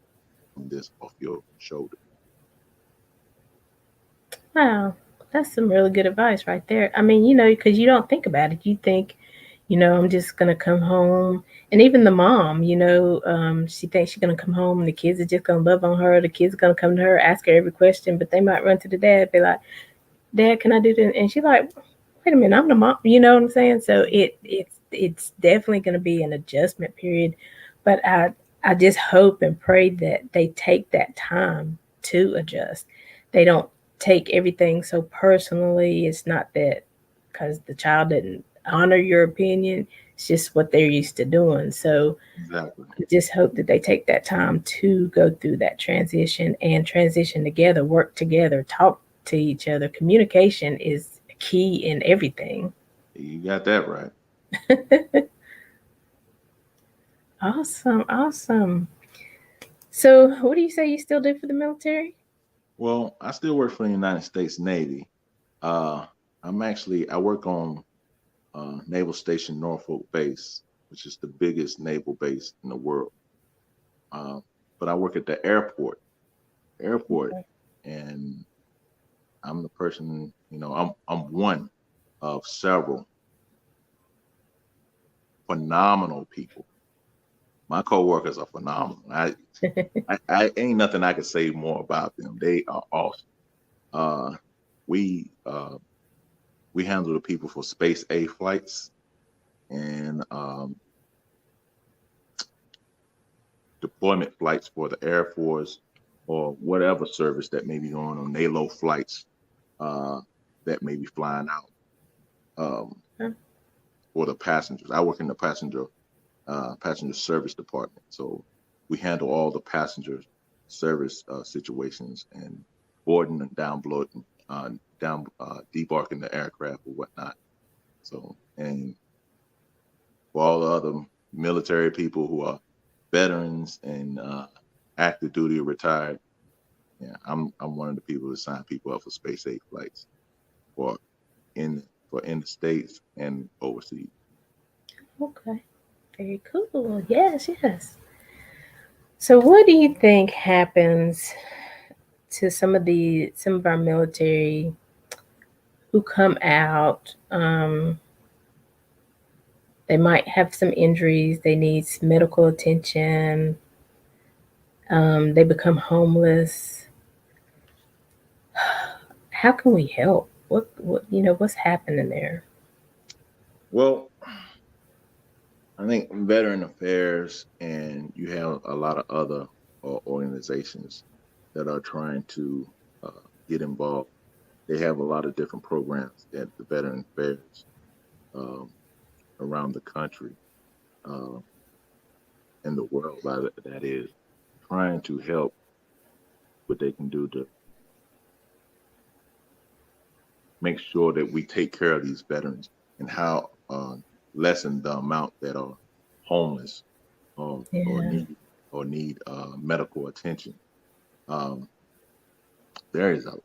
this off your shoulder? Wow. That's some really good advice right there. I mean, you know, because you don't think about it. You think, you know, I'm just gonna come home, and even the mom, you know, she thinks she's gonna come home, and the kids are just gonna love on her. The kids are gonna come to her, ask her every question, but they might run to the dad, be like, "Dad, can I do this?" And she's like, "Wait a minute, I'm the mom." You know what I'm saying? So it's definitely gonna be an adjustment period, but I just hope and pray that they take that time to adjust. They don't take everything so personally. It's not that because the child didn't honor your opinion. It's just what they're used to doing. So Exactly. I just hope that they take that time to go through that transition and transition together, work together, talk to each other. Communication is key in everything. You got that right. Awesome, awesome. So, what do you say you still do for the military? Well, I still work for the United States Navy. Uh, I work on Naval Station Norfolk Base, which is the biggest naval base in the world. Uh, but I work at the airport, and I'm the person. I'm one of several phenomenal people. My coworkers are phenomenal. I ain't nothing I could say more about them. They are awesome. Uh, we uh, we handle the people for Space A flights and deployment flights for the Air Force or whatever service that may be going on, NALO flights uh, that may be flying out for the passengers. I work in the passenger service department, so we handle all the passenger service situations and boarding and debarking the aircraft or whatnot. So, and for all the other military people who are veterans and active duty or retired, yeah, I'm one of the people that sign people up for Space Aid flights for in in the states and overseas. Okay, very cool. Yes, yes. So, what do you think happens to some of our military who come out? They might have some injuries. They need medical attention. They become homeless. How can we help? What you know? What's happening there? Well, I think Veteran Affairs and you have a lot of other organizations that are trying to get involved. They have a lot of different programs at the Veteran Affairs um, around the country uh, and the world, that is, trying to help what they can do to make sure that we take care of these veterans and how lessen the amount that are homeless or Yeah. need medical attention. Um, there is a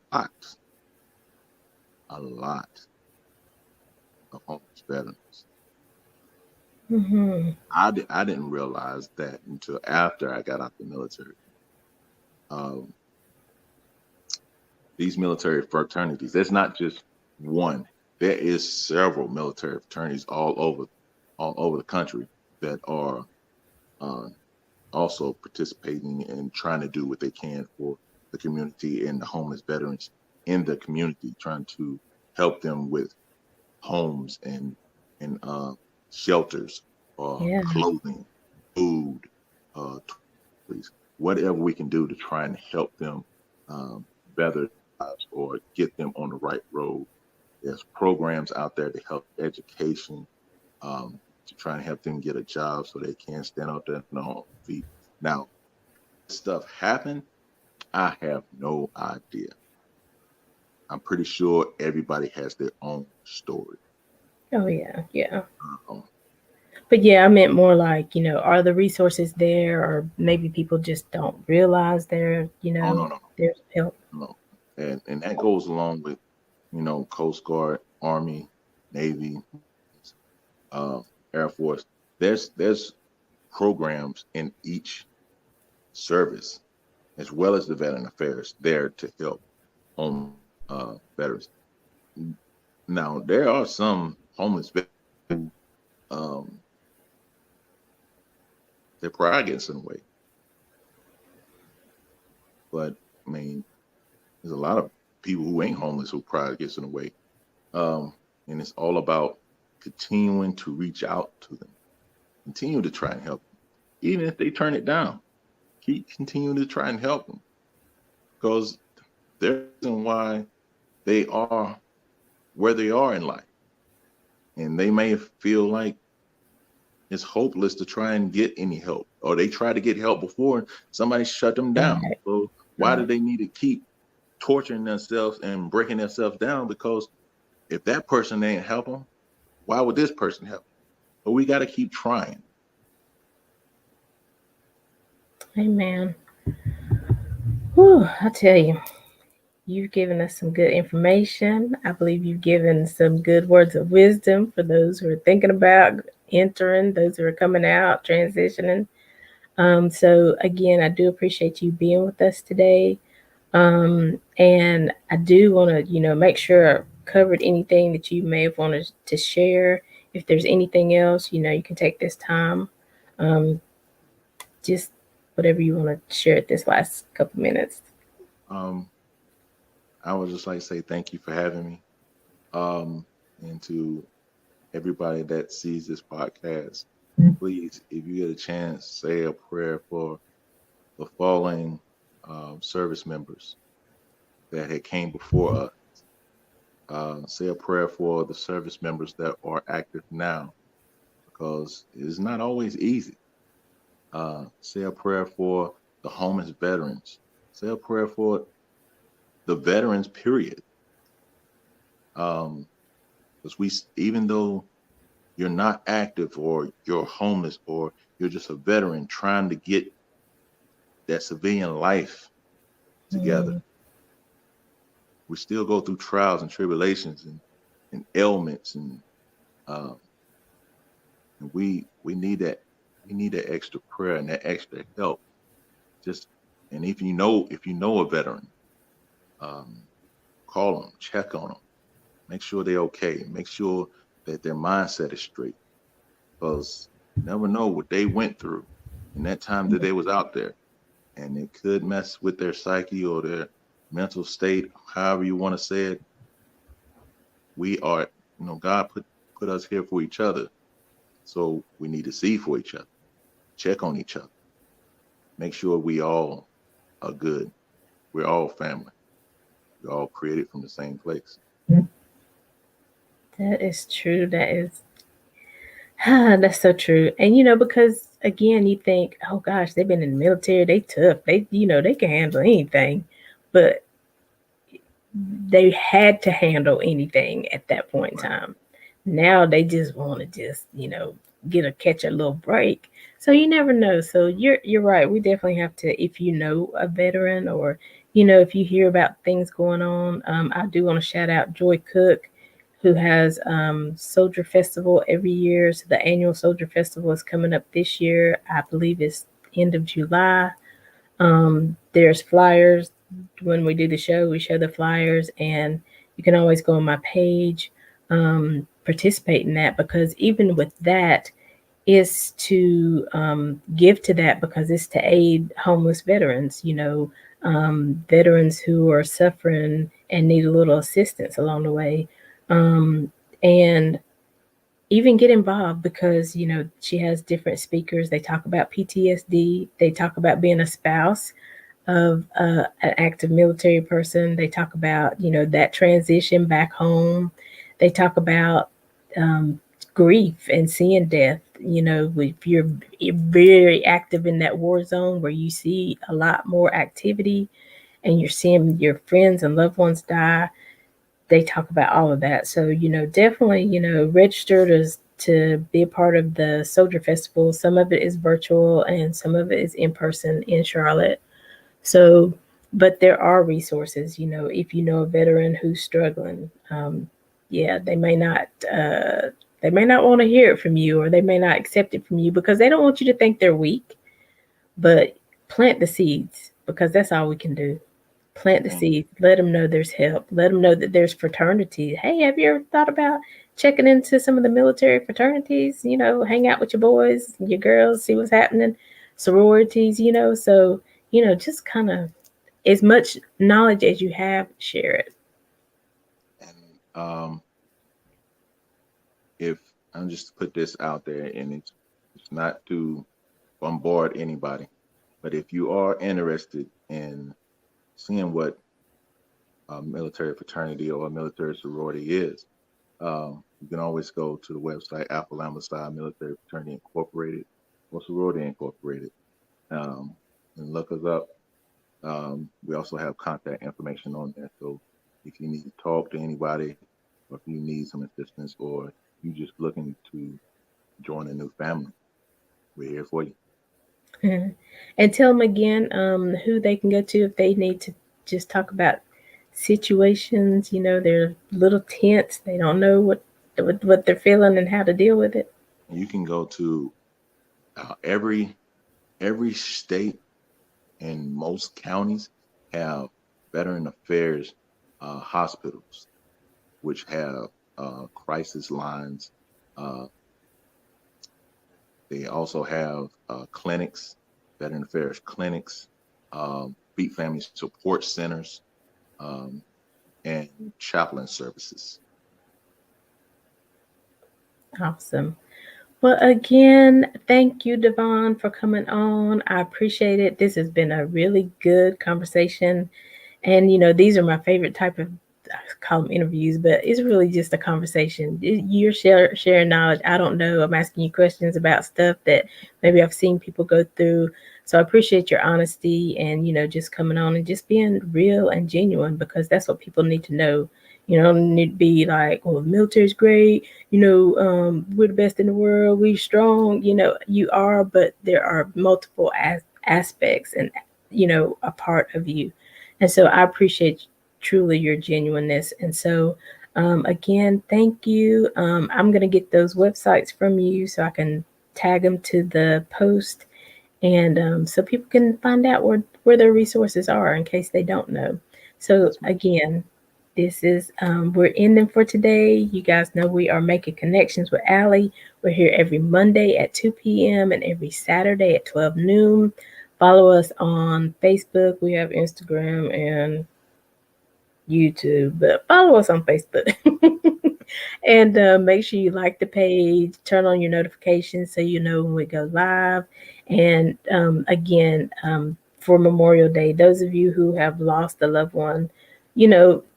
lot of homeless veterans. Hmm. I didn't realize that until after I got out the military. Um, these military fraternities, there's not just one. There is several military fraternities all over the country that are uh, also participating and trying to do what they can for the community and the homeless veterans in the community, trying to help them with homes and shelters, Yeah. clothing, food, toiletries, whatever we can do to try and help them better lives or get them on the right road. There's programs out there to help education, to try and help them get a job so they can stand out there on their own feet. Now, stuff happened, I have no idea. I'm pretty sure everybody has their own story. Oh yeah. Yeah. Um, But yeah, I meant more like, you know, are the resources there, or maybe people just don't realize there, you oh know, no, no, there's help. no, and that goes along with Coast Guard, Army, Navy, uh, Air Force. There's programs in each service as well as the Veteran Affairs there to help homeless veterans. Now there are some homeless who um, their pride gets in the way, but I mean, there's a lot of people who ain't homeless who pride gets in the way, um, and it's all about continuing to reach out to them, continue to try and help them, even if they turn it down. Keep continuing to try and help them because there's a reason why they are where they are in life, and they may feel like it's hopeless to try and get any help, or they try to get help before somebody shut them down. Right, So why do right. they need to keep torturing themselves and breaking themselves down? Because if that person ain't help them, why would this person help? But we got to keep trying. Amen. Whew, I tell you, you've given us some good information. I believe you've given some good words of wisdom for those who are thinking about entering, those who are coming out, transitioning. So again, I do appreciate you being with us today. And I do want to, make sure I covered anything that you may have wanted to share. If there's anything else, you can take this time. Um, just whatever you want to share at this last couple minutes. Um, I would just like to say thank you for having me. And to everybody that sees this podcast, please, if you get a chance, say a prayer for the fallen service members that had came before us. Say a prayer for the service members that are active now, because it's not always easy. Say a prayer for the homeless veterans. Say a prayer for the veterans, period. Um, because even though you're not active or you're homeless or you're just a veteran trying to get that civilian life together, Mm, we still go through trials and tribulations and ailments um, and we need that extra prayer and that extra help. Just and if you know a veteran, um, call them, check on them, make sure they're okay, make sure that their mindset is straight, because never know what they went through in that time that they was out there, and it could mess with their psyche or their mental state, however you want to say it. We are, God put us here for each other, so we need to see for each other, check on each other, make sure we all are good. We're all family. We're all created from the same place. that is true. That is, that's so true. And because again, you think, oh gosh, they've been in the military, they tough, they can handle anything, but they had to handle anything at that point in Right. time. Now they just want to just, get a catch a little break. So you never know. So you're right. We definitely have to, if you know a veteran, or if you hear about things going on. I do want to shout out Joy Cook, who has Soldier Festival every year. So the annual Soldier Festival is coming up this year. I believe it's end of July. There's flyers when we do the show. We show the flyers, and you can always go on my page, participate in that, because even with that, is to give to that, because it's to aid homeless veterans. Veterans who are suffering and need a little assistance along the way, um, and even get involved, because she has different speakers. They talk about PTSD. They talk about being a spouse of an active military person. They talk about that transition back home. They talk about um, grief and seeing death. If you're very active in that war zone where you see a lot more activity and you're seeing your friends and loved ones die, they talk about all of that. So definitely register to be a part of the Soldier Festival. Some of it is virtual and some of it is in person in Charlotte. So, but there are resources, if you know a veteran who's struggling. Yeah, uh, they may not want to hear it from you, or they may not accept it from you, because they don't want you to think they're weak. But plant the seeds, because that's all we can do. Plant the Thank seeds. Let them know there's help. Let them know that there's fraternity. Hey, have you ever thought about checking into some of the military fraternities? Hang out with your boys, your girls, see what's happening. Sororities, so just kind of as much knowledge as you have, share it. and if I'm just to put this out there, and it's not to bombard anybody, but if you are interested in seeing what a military fraternity or a military sorority is, you can always go to the website Alpha Lambda Psi Military Fraternity Incorporated or Sorority Incorporated, and look us up. We also have contact information on there. So if you need to talk to anybody, or if you need some assistance, or you just looking to join a new family, we're here for you. And tell them again who they can go to if they need to just talk about situations. They're little tense. They don't know what they're feeling and how to deal with it. And you can go to every state and most counties have veteran affairs hospitals, which have crisis lines. Uh, they also have clinics, veteran affairs clinics, beat family support centers, um, and chaplain services. Awesome. Well, again, thank you, Devon, for coming on. I appreciate it. This has been a really good conversation. And, these are my favorite type of, I call them interviews, but it's really just a conversation. You're sharing knowledge. I don't know. I'm asking you questions about stuff that maybe I've seen people go through. So I appreciate your honesty and, just coming on and just being real and genuine because that's what people need to know. Don't need to be like, well, the military's great, we're the best in the world, we strong, you are, but there are multiple aspects and, a part of you. And so I appreciate truly your genuineness. And so, again, thank you. I'm going to get those websites from you so I can tag them to the post and so people can find out where their resources are in case they don't know. So, Yes, ma'am. again, this is we're ending for today. You guys know we are making connections with Aly. We're here every Monday at 2 p.m. and every Saturday at 12 noon. Follow us on Facebook. We have Instagram and YouTube, but follow us on Facebook. And make sure you like the page, turn on your notifications so you know when we go live. And again, for Memorial Day, those of you who have lost a loved one,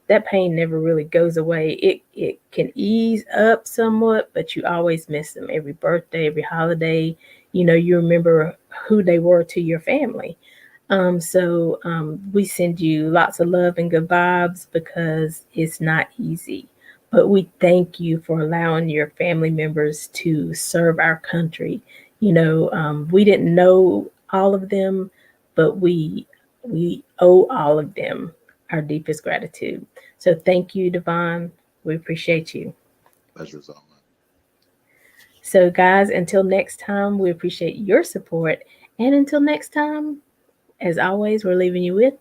that pain never really goes away. It can ease up somewhat, but you always miss them. Every birthday, every holiday, you remember who they were to your family. So we send you lots of love and good vibes because it's not easy. But we thank you for allowing your family members to serve our country. We didn't know all of them, but we owe all of them our deepest gratitude. So thank you, Devon. We appreciate you. Pleasure's all mine. So, guys, until next time, we appreciate your support. And until next time, as always, we're leaving you with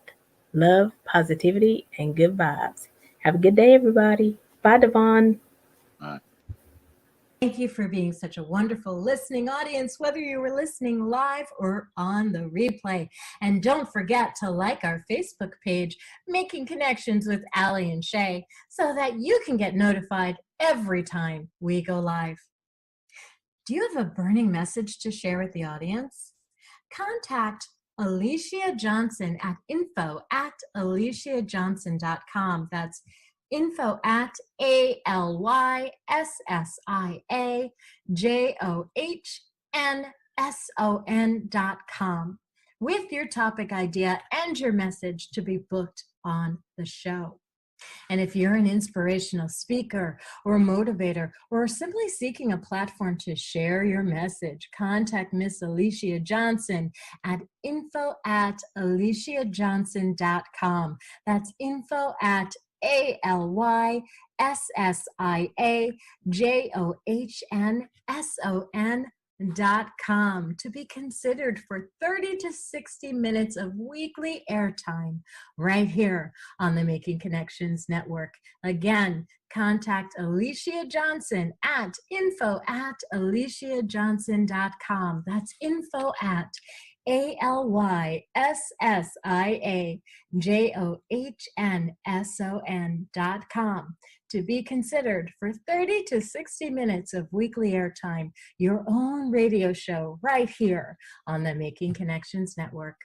love, positivity, and good vibes. Have a good day, everybody. Bye, Devon. All right. Thank you for being such a wonderful listening audience, whether you were listening live or on the replay. And don't forget to like our Facebook page, Making Connections with Aly and Shay, so that you can get notified every time we go live. Do you have a burning message to share with the audience? Contact Alicia Johnson at info@aliciajohnson.com. That's info@ALYSSIAJOHNSON.com with your topic idea and your message to be booked on the show. And if you're an inspirational speaker or a motivator or simply seeking a platform to share your message, contact Miss Alicia Johnson at info@aliciajohnson.com. That's info@ALYSSIAJOHNSON to be considered for 30 to 60 minutes of weekly airtime right here on the Making Connections Network. Again, contact Aly Johnson at info@AlyJohnson.com. That's ALYSSIAJOHNSON.com to be considered for 30 to 60 minutes of weekly airtime, your own radio show right here on the Making Connections Network.